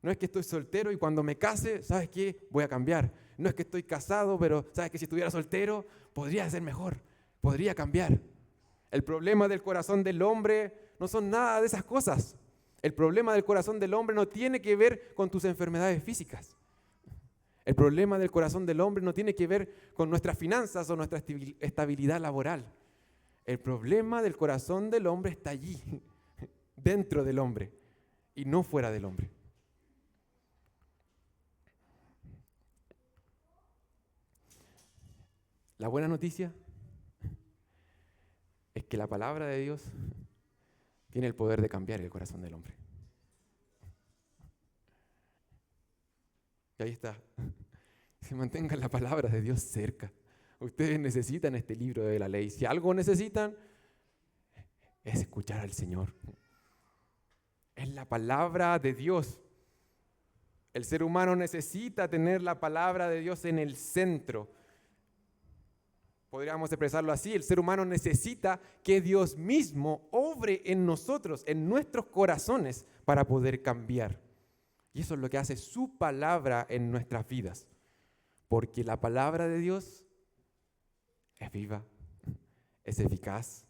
No es que estoy soltero y cuando me case, ¿sabes qué? Voy a cambiar. No es que estoy casado, pero ¿sabes que si estuviera soltero podría ser mejor? Podría cambiar. El problema del corazón del hombre no son nada de esas cosas. El problema del corazón del hombre no tiene que ver con tus enfermedades físicas. El problema del corazón del hombre no tiene que ver con nuestras finanzas o nuestra estabilidad laboral. El problema del corazón del hombre está allí, dentro del hombre y no fuera del hombre. La buena noticia es que la palabra de Dios tiene el poder de cambiar el corazón del hombre. Y ahí está. Se mantenga la palabra de Dios cerca. Ustedes necesitan este libro de la ley. Si algo necesitan, es escuchar al Señor. Es la palabra de Dios. El ser humano necesita tener la palabra de Dios en el centro. Podríamos expresarlo así, el ser humano necesita que Dios mismo obre en nosotros, en nuestros corazones, para poder cambiar. Y eso es lo que hace su palabra en nuestras vidas. Porque la palabra de Dios es viva, es eficaz,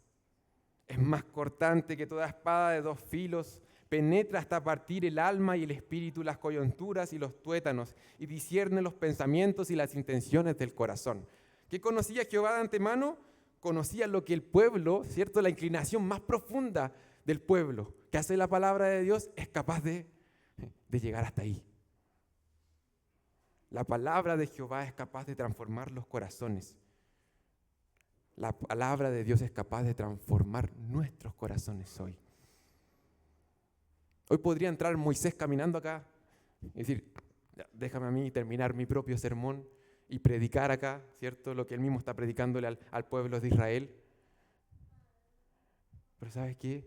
es más cortante que toda espada de dos filos, penetra hasta partir el alma y el espíritu, las coyunturas y los tuétanos, y discierne los pensamientos y las intenciones del corazón. ¿Qué conocía Jehová de antemano? Conocía lo que el pueblo, ¿cierto? La inclinación más profunda del pueblo, que hace la palabra de Dios, es capaz de llegar hasta ahí. La palabra de Jehová es capaz de transformar los corazones. La palabra de Dios es capaz de transformar nuestros corazones hoy. Hoy podría entrar Moisés caminando acá y decir, déjame a mí terminar mi propio sermón y predicar acá, ¿cierto? Lo que él mismo está predicándole al pueblo de Israel. Pero ¿sabes qué?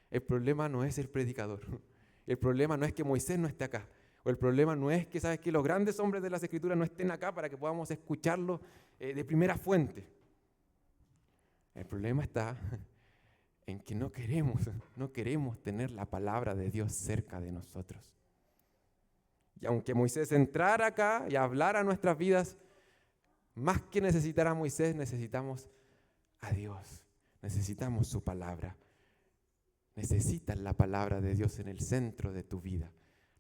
El problema no es el predicador. El problema no es que Moisés no esté acá. O el problema no es que, ¿sabes qué? Los grandes hombres de las Escrituras no estén acá para que podamos escucharlo de primera fuente. El problema está en que no queremos tener la palabra de Dios cerca de nosotros. Y aunque Moisés entrara acá y hablara a nuestras vidas, más que necesitar a Moisés, necesitamos a Dios. Necesitamos su palabra. Necesitas la palabra de Dios en el centro de tu vida.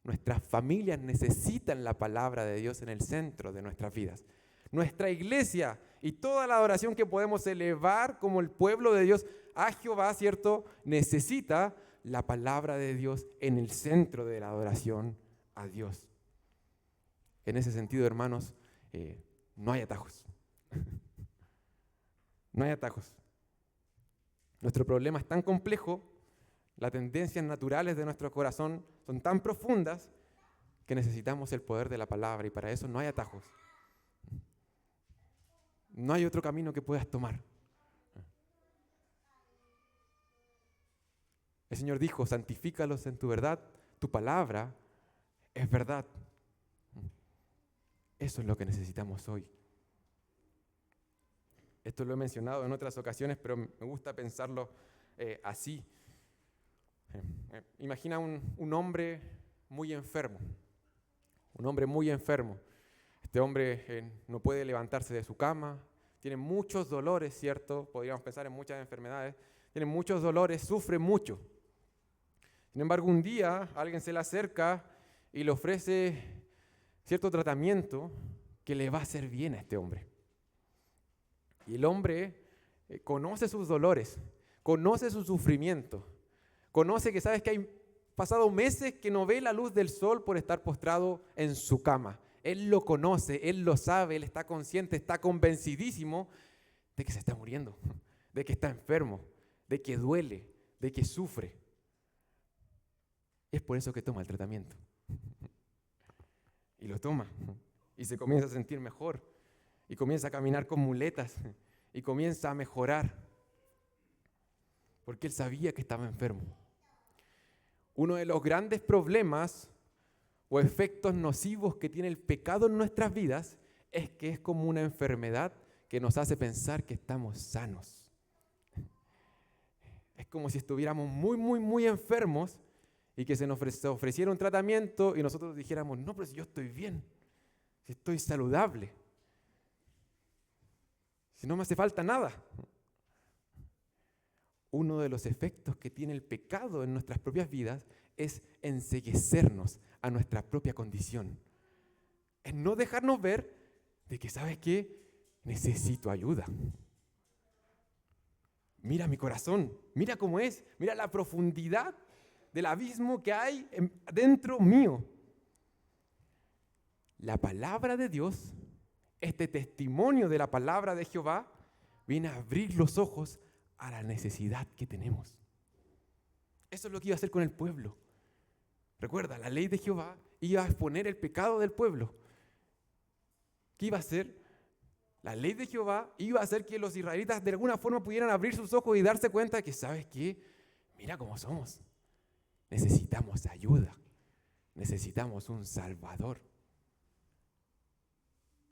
Nuestras familias necesitan la palabra de Dios en el centro de nuestras vidas. Nuestra iglesia y toda la adoración que podemos elevar como el pueblo de Dios a Jehová, ¿cierto? Necesita la palabra de Dios en el centro de la adoración a Dios. En ese sentido, hermanos, no hay atajos. No hay atajos. Nuestro problema es tan complejo, las tendencias naturales de nuestro corazón son tan profundas que necesitamos el poder de la palabra y para eso no hay atajos. No hay otro camino que puedas tomar. El Señor dijo, santifícalos en tu verdad, tu palabra es verdad. Eso es lo que necesitamos hoy. Esto lo he mencionado en otras ocasiones, pero me gusta pensarlo así. Imagina un hombre muy enfermo. Un hombre muy enfermo. Este hombre no puede levantarse de su cama, tiene muchos dolores, ¿cierto? Podríamos pensar en muchas enfermedades. Tiene muchos dolores, sufre mucho. Sin embargo, un día alguien se le acerca y le ofrece cierto tratamiento que le va a hacer bien a este hombre. Y el hombre conoce sus dolores, conoce su sufrimiento, conoce que sabes que hay pasado meses que no ve la luz del sol por estar postrado en su cama. Él lo conoce, él lo sabe, él está consciente, está convencidísimo de que se está muriendo, de que está enfermo, de que duele, de que sufre. Es por eso que toma el tratamiento. Y lo toma. Y se comienza a sentir mejor. Y comienza a caminar con muletas. Y comienza a mejorar. Porque él sabía que estaba enfermo. Uno de los grandes problemas o efectos nocivos que tiene el pecado en nuestras vidas es que es como una enfermedad que nos hace pensar que estamos sanos. Es como si estuviéramos muy enfermos y que se nos ofreciera un tratamiento y nosotros dijéramos, no, pero si yo estoy bien, si estoy saludable, si no me hace falta nada. Uno de los efectos que tiene el pecado en nuestras propias vidas es enceguecernos a nuestra propia condición. Es no dejarnos ver de que, ¿sabes qué? Necesito ayuda. Mira mi corazón, mira cómo es, mira la profundidad del abismo que hay dentro mío. La palabra de Dios, este testimonio de la palabra de Jehová, viene a abrir los ojos a la necesidad que tenemos. Eso es lo que iba a hacer con el pueblo. Recuerda, la ley de Jehová iba a exponer el pecado del pueblo. ¿Qué iba a hacer? La ley de Jehová iba a hacer que los israelitas de alguna forma pudieran abrir sus ojos y darse cuenta que, ¿sabes qué? Mira cómo somos. Necesitamos ayuda. Necesitamos un Salvador.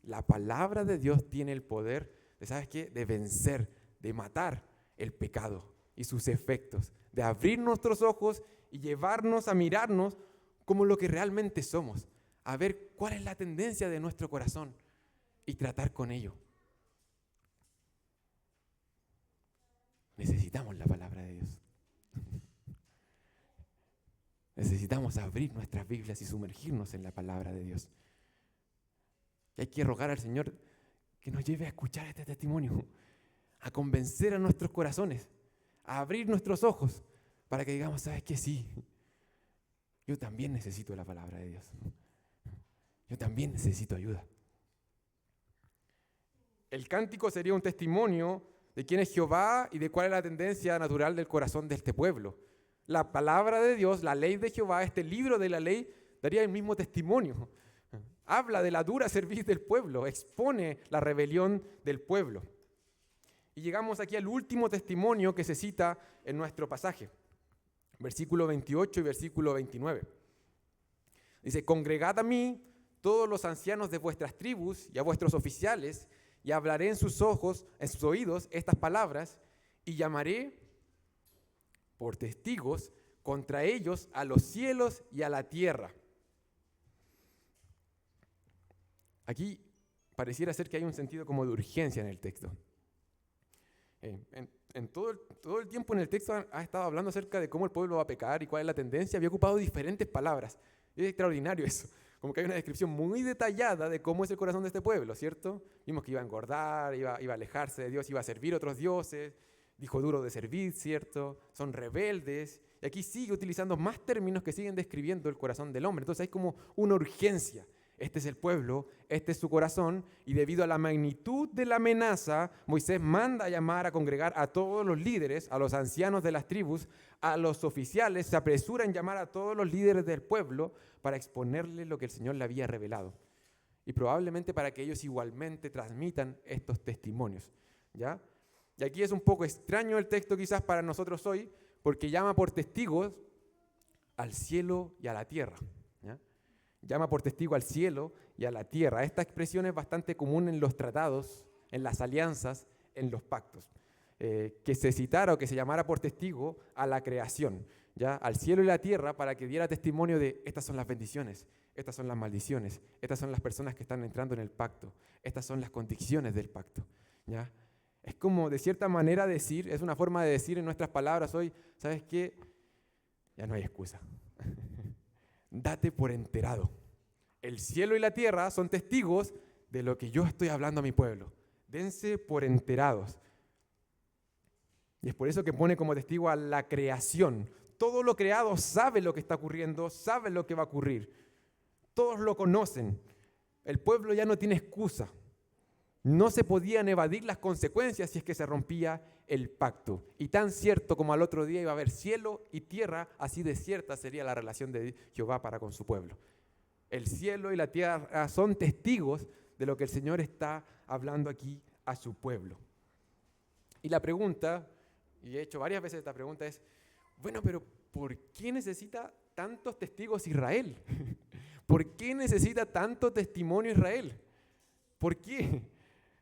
La palabra de Dios tiene el poder de, ¿sabes qué? De vencer, de matar el pecado y sus efectos, de abrir nuestros ojos y llevarnos a mirarnos como lo que realmente somos, a ver cuál es la tendencia de nuestro corazón y tratar con ello. Necesitamos la palabra de Dios. Necesitamos abrir nuestras Biblias y sumergirnos en la palabra de Dios. Y hay que rogar al Señor que nos lleve a escuchar este testimonio, a convencer a nuestros corazones, a abrir nuestros ojos para que digamos, ¿sabes qué? Sí, yo también necesito la palabra de Dios. Yo también necesito ayuda. El cántico sería un testimonio de quién es Jehová y de cuál es la tendencia natural del corazón de este pueblo. La palabra de Dios, la ley de Jehová, este libro de la ley, daría el mismo testimonio. Habla de la dura cerviz del pueblo, expone la rebelión del pueblo. Y llegamos aquí al último testimonio que se cita en nuestro pasaje, versículo 28 y versículo 29. Dice, congregad a mí todos los ancianos de vuestras tribus y a vuestros oficiales, y hablaré en sus oídos estas palabras, y llamaré por testigos contra ellos a los cielos y a la tierra. Aquí pareciera ser que hay un sentido como de urgencia en el texto. En todo el tiempo en el texto ha estado hablando acerca de cómo el pueblo va a pecar y cuál es la tendencia. Había ocupado diferentes palabras. Es extraordinario eso. Como que hay una descripción muy detallada de cómo es el corazón de este pueblo, ¿cierto? Vimos que iba a engordar, iba a alejarse de Dios, iba a servir a otros dioses. Dijo duro de servir, ¿cierto? Son rebeldes. Y aquí sigue utilizando más términos que siguen describiendo el corazón del hombre. Entonces hay como una urgencia. Este es el pueblo, este es su corazón, y debido a la magnitud de la amenaza, Moisés manda a llamar a congregar a todos los líderes, a los ancianos de las tribus, a los oficiales, se apresura en llamar a todos los líderes del pueblo para exponerles lo que el Señor le había revelado. Y probablemente para que ellos igualmente transmitan estos testimonios, ¿ya? Y aquí es un poco extraño el texto quizás para nosotros hoy, porque llama por testigos al cielo y a la tierra, ¿ya? Llama por testigo al cielo y a la tierra. Esta expresión es bastante común en los tratados, en las alianzas, en los pactos. Que se citara o que se llamara por testigo a la creación, ¿ya? Al cielo y la tierra, para que diera testimonio de estas son las bendiciones, estas son las maldiciones, estas son las personas que están entrando en el pacto, estas son las condiciones del pacto, ¿ya? Es como de cierta manera decir, es una forma de decir en nuestras palabras hoy, ¿sabes qué? Ya no hay excusa. Date por enterado. El cielo y la tierra son testigos de lo que yo estoy hablando a mi pueblo. Dense por enterados. Y es por eso que pone como testigo a la creación. Todo lo creado sabe lo que está ocurriendo, sabe lo que va a ocurrir. Todos lo conocen. El pueblo ya no tiene excusa. No se podían evadir las consecuencias si es que se rompía el pacto. Y tan cierto como al otro día iba a haber cielo y tierra, así de cierta sería la relación de Jehová para con su pueblo. El cielo y la tierra son testigos de lo que el Señor está hablando aquí a su pueblo. Y la pregunta, y he hecho varias veces esta pregunta, es, bueno, pero ¿por qué necesita tantos testigos Israel? ¿Por qué necesita tanto testimonio Israel? ¿Por qué?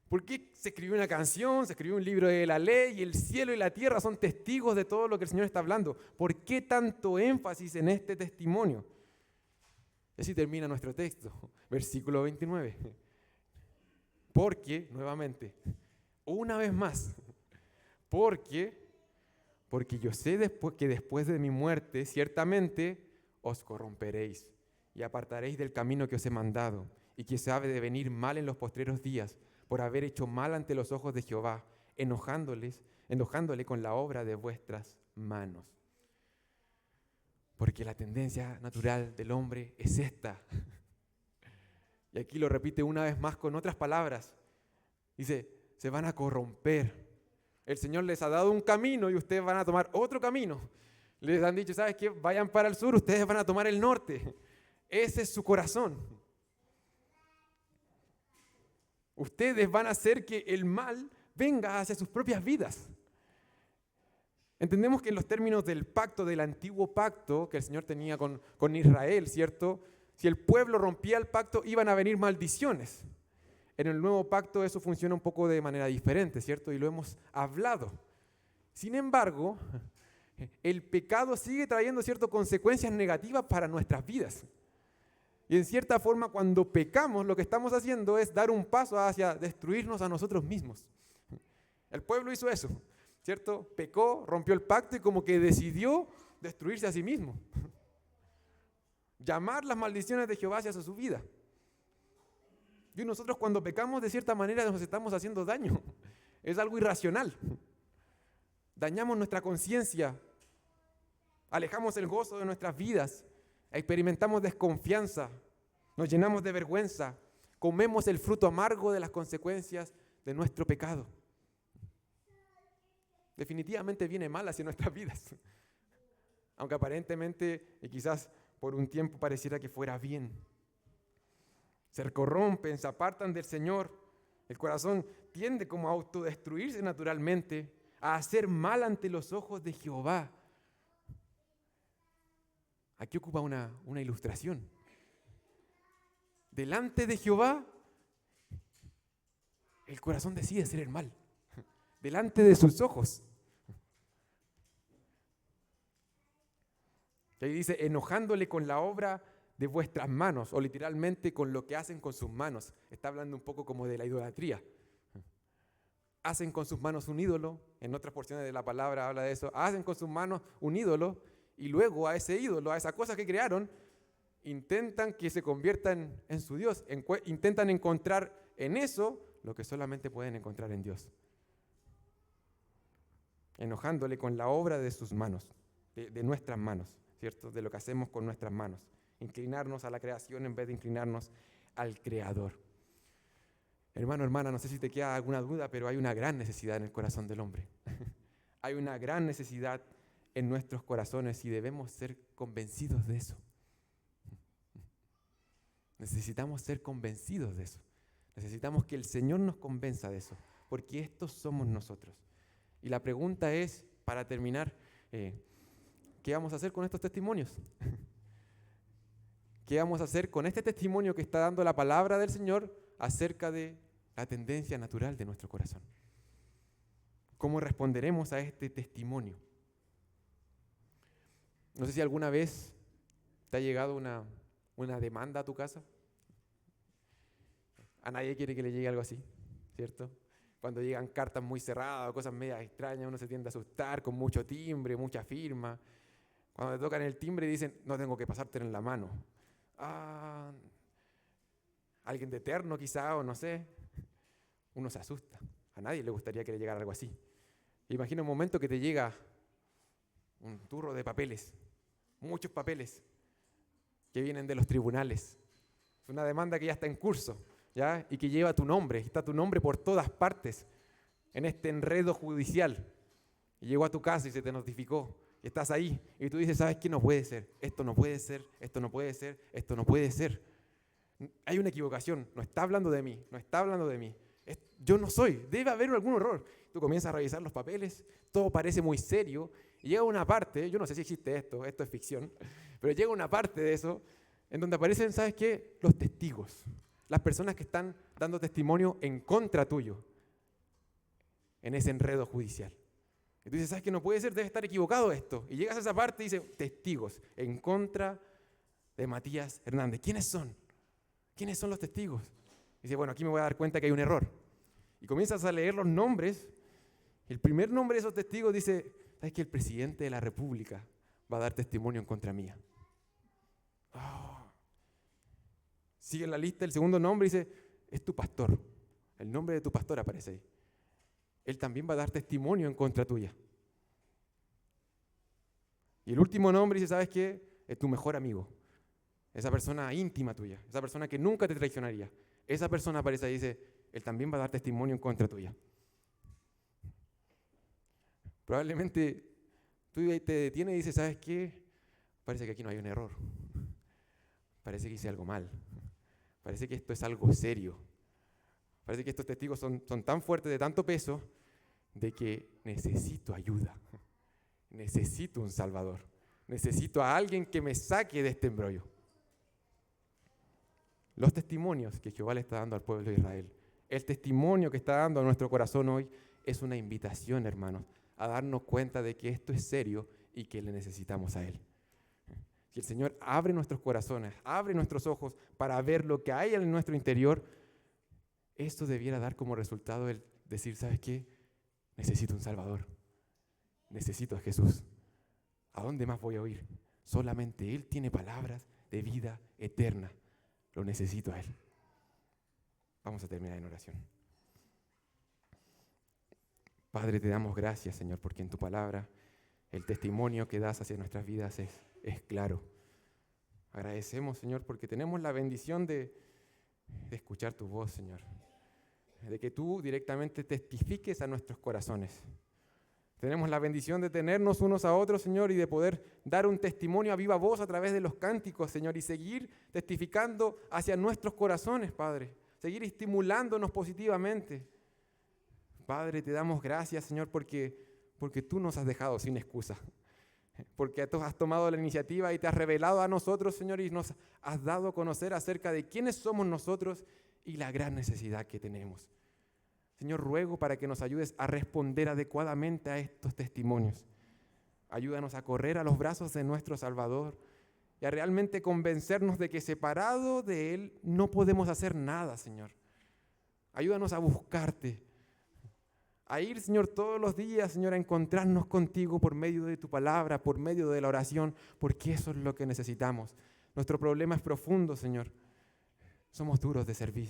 ¿Por qué se escribió una canción, se escribió un libro de la ley y el cielo y la tierra son testigos de todo lo que el Señor está hablando? ¿Por qué tanto énfasis en este testimonio? Y así termina nuestro texto, versículo 29. Porque, nuevamente, una vez más, porque yo sé que después de mi muerte, ciertamente os corromperéis y apartaréis del camino que os he mandado, y que se ha de venir mal en los postreros días, por haber hecho mal ante los ojos de Jehová, enojándole con la obra de vuestras manos. Porque la tendencia natural del hombre es esta. Y aquí lo repite una vez más con otras palabras. Dice, se van a corromper. El Señor les ha dado un camino y ustedes van a tomar otro camino. Les han dicho, ¿sabes qué? Vayan para el sur, ustedes van a tomar el norte. Ese es su corazón. Ustedes van a hacer que el mal venga hacia sus propias vidas. Entendemos que en los términos del pacto, del antiguo pacto que el Señor tenía con Israel, ¿cierto? Si el pueblo rompía el pacto, iban a venir maldiciones. En el nuevo pacto eso funciona un poco de manera diferente, ¿cierto? Y lo hemos hablado. Sin embargo, el pecado sigue trayendo ciertas consecuencias negativas para nuestras vidas. Y en cierta forma, cuando pecamos, lo que estamos haciendo es dar un paso hacia destruirnos a nosotros mismos. El pueblo hizo eso, ¿cierto? Pecó, rompió el pacto y como que decidió destruirse a sí mismo. Llamar las maldiciones de Jehová hacia su vida. Y nosotros cuando pecamos de cierta manera nos estamos haciendo daño. Es algo irracional. Dañamos nuestra conciencia, alejamos el gozo de nuestras vidas, experimentamos desconfianza, nos llenamos de vergüenza, comemos el fruto amargo de las consecuencias de nuestro pecado. Definitivamente viene mal hacia nuestras vidas, aunque aparentemente y quizás por un tiempo pareciera que fuera bien. Se corrompen, se apartan del Señor, el corazón tiende como a autodestruirse naturalmente, a hacer mal ante los ojos de Jehová. Aquí ocupa una ilustración. Delante de Jehová, el corazón decide hacer el mal. Delante de sus ojos. Y ahí dice, enojándole con la obra de vuestras manos, o literalmente con lo que hacen con sus manos. Está hablando un poco como de la idolatría. Hacen con sus manos un ídolo, en otras porciones de la palabra habla de eso, hacen con sus manos un ídolo, y luego a ese ídolo, a esa cosa que crearon, intentan que se conviertan en su Dios, intentan encontrar en eso lo que solamente pueden encontrar en Dios. Enojándole con la obra de sus manos, de nuestras manos, ¿cierto? De lo que hacemos con nuestras manos. Inclinarnos a la creación en vez de inclinarnos al Creador. Hermano, hermana, no sé si te queda alguna duda, pero hay una gran necesidad en el corazón del hombre. Hay una gran necesidad en nuestros corazones y debemos ser convencidos de eso. Necesitamos ser convencidos de eso. Necesitamos que el Señor nos convenza de eso, porque estos somos nosotros. Y la pregunta es, para terminar, ¿qué vamos a hacer con estos testimonios? ¿Qué vamos a hacer con este testimonio que está dando la palabra del Señor acerca de la tendencia natural de nuestro corazón? ¿Cómo responderemos a este testimonio? No sé si alguna vez te ha llegado una demanda a tu casa. A nadie quiere que le llegue algo así, ¿cierto? Cuando llegan cartas muy cerradas o cosas medias extrañas, uno se tiende a asustar con mucho timbre, mucha firma. Cuando te tocan el timbre y dicen, no tengo que pasártelo en la mano. Alguien de eterno quizá, o no sé. Uno se asusta. A nadie le gustaría que le llegara algo así. Imagina un momento que te llega un turro de papeles, muchos papeles que vienen de los tribunales. Es una demanda que ya está en curso, ¿ya? Y que lleva tu nombre, está tu nombre por todas partes en este enredo judicial. Y llegó a tu casa y se te notificó. Y estás ahí y tú dices, ¿sabes qué? No puede ser, esto no puede ser, esto no puede ser, esto no puede ser. Hay una equivocación, no está hablando de mí, no está hablando de mí. Yo no soy, debe haber algún error. Tú comienzas a revisar los papeles, todo parece muy serio, y llega una parte, yo no sé si existe esto es ficción, pero llega una parte de eso en donde aparecen, ¿sabes qué? Los testigos, las personas que están dando testimonio en contra tuyo, en ese enredo judicial. Y tú dices, ¿sabes qué? No puede ser, debe estar equivocado esto. Y llegas a esa parte y dice, testigos en contra de Matías Hernández. ¿Quiénes son? ¿Quiénes son los testigos? Y dice, bueno, aquí me voy a dar cuenta que hay un error. Y comienzas a leer los nombres. Y el primer nombre de esos testigos dice, ¿sabes qué? El presidente de la República va a dar testimonio en contra mía. Sigue en la lista el segundo nombre y dice, es tu pastor. El nombre de tu pastor aparece ahí. Él también va a dar testimonio en contra tuya. Y el último nombre dice, ¿sabes qué? Es tu mejor amigo. Esa persona íntima tuya, esa persona que nunca te traicionaría. Esa persona aparece ahí y dice, él también va a dar testimonio en contra tuya. Probablemente tú te detienes y dices, ¿sabes qué? Parece que aquí no hay un error. Parece que hice algo mal. Parece que esto es algo serio. Parece que estos testigos son tan fuertes, de tanto peso, de que necesito ayuda. Necesito un Salvador. Necesito a alguien que me saque de este embrollo. Los testimonios que Jehová le está dando al pueblo de Israel, el testimonio que está dando a nuestro corazón hoy, es una invitación, hermanos, a darnos cuenta de que esto es serio y que le necesitamos a Él. Si el Señor abre nuestros corazones, abre nuestros ojos para ver lo que hay en nuestro interior, esto debiera dar como resultado el decir, ¿sabes qué? Necesito un Salvador. Necesito a Jesús. ¿A dónde más voy a oír? Solamente Él tiene palabras de vida eterna. Lo necesito a Él. Vamos a terminar en oración. Padre, te damos gracias, Señor, porque en tu palabra el testimonio que das hacia nuestras vidas es claro. Agradecemos, Señor, porque tenemos la bendición de escuchar tu voz, Señor. De que tú directamente testifiques a nuestros corazones. Tenemos la bendición de tenernos unos a otros, Señor, y de poder dar un testimonio a viva voz a través de los cánticos, Señor, y seguir testificando hacia nuestros corazones, Padre. Seguir estimulándonos positivamente. Padre, te damos gracias, Señor, porque tú nos has dejado sin excusa. Porque tú has tomado la iniciativa y te has revelado a nosotros, Señor, y nos has dado a conocer acerca de quiénes somos nosotros y la gran necesidad que tenemos. Señor, ruego para que nos ayudes a responder adecuadamente a estos testimonios. Ayúdanos a correr a los brazos de nuestro Salvador y a realmente convencernos de que separado de Él no podemos hacer nada, Señor. Ayúdanos a buscarte, a ir, Señor, todos los días, Señor, a encontrarnos contigo por medio de tu palabra, por medio de la oración, porque eso es lo que necesitamos. Nuestro problema es profundo, Señor. Somos duros de servir.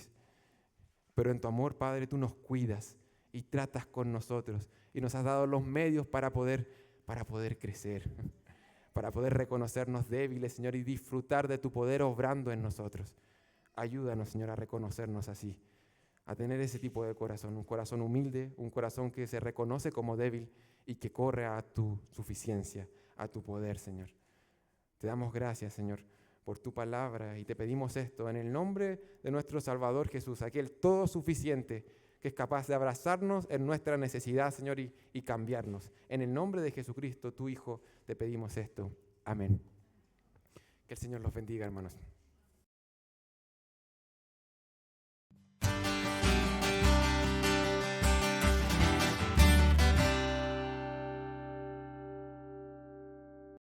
Pero en tu amor, Padre, tú nos cuidas y tratas con nosotros y nos has dado los medios para poder crecer, para poder reconocernos débiles, Señor, y disfrutar de tu poder obrando en nosotros. Ayúdanos, Señor, a reconocernos así, a tener ese tipo de corazón, un corazón humilde, un corazón que se reconoce como débil y que corre a tu suficiencia, a tu poder, Señor. Te damos gracias, Señor, por tu palabra y te pedimos esto en el nombre de nuestro Salvador Jesús, aquel todo suficiente que es capaz de abrazarnos en nuestra necesidad, Señor, y cambiarnos. En el nombre de Jesucristo, tu Hijo, te pedimos esto. Amén. Que el Señor los bendiga, hermanos.